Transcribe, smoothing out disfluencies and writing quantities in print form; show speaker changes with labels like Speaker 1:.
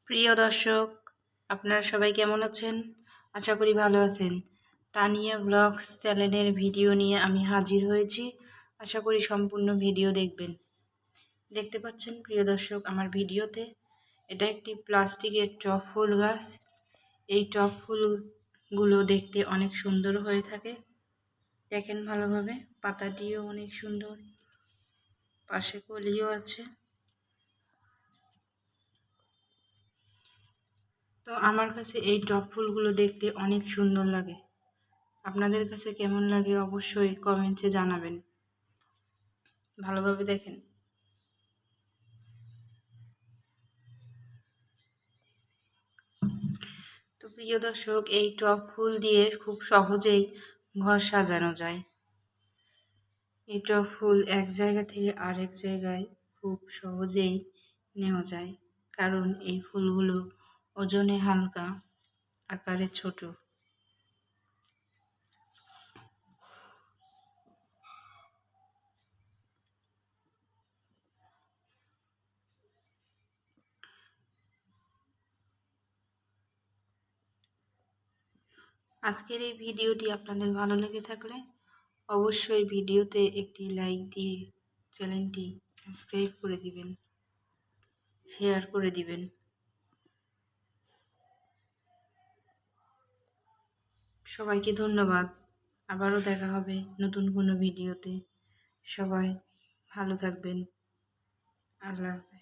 Speaker 1: প্রিয় দর্শক, আপনারা সবাই কেমন আছেন? আশা করি ভালো আছেন। তানিয়া ব্লগস চ্যানেলের ভিডিও নিয়ে আমি হাজির হয়েছি। আশা করি সম্পূর্ণ ভিডিও দেখবেন। দেখতে পাচ্ছেন প্রিয় দর্শক আমার ভিডিওতে, এটা একটি প্লাস্টিকের টব ফুল গাছ। এই টব ফুলগুলো দেখতে অনেক সুন্দর হয়ে থাকে। দেখেন ভালোভাবে, পাতাটিও অনেক সুন্দর, পাশে কলিও আছে। তো আমার কাছে এই টব ফুলগুলো দেখতে অনেক সুন্দর লাগে। আপনাদের কাছে কেমন লাগে অবশ্যই কমেন্টে জানাবেন। ভালোভাবে দেখেন। তো প্রিয় দর্শক, এই টব ফুল দিয়ে খুব সহজেই ঘর সাজানো যায়। এই টব ফুল এক জায়গা থেকে আরেক জায়গায় খুব সহজেই নেওয়া যায়, কারণ এই ফুলগুলো ওজনে হালকা, আকারে ছোট। আজকের এই ভিডিওটি আপনাদের ভালো লেগে থাকলে অবশ্যই ভিডিওতে একটি লাইক দিয়ে চ্যানেলটি সাবস্ক্রাইব করে দিবেন, শেয়ার করে দিবেন। সবাইকে ধন্যবাদ। আবারও দেখা হবে নতুন কোনো ভিডিওতে। সবাই ভালো থাকবেন। আল্লাহ হাফেজ।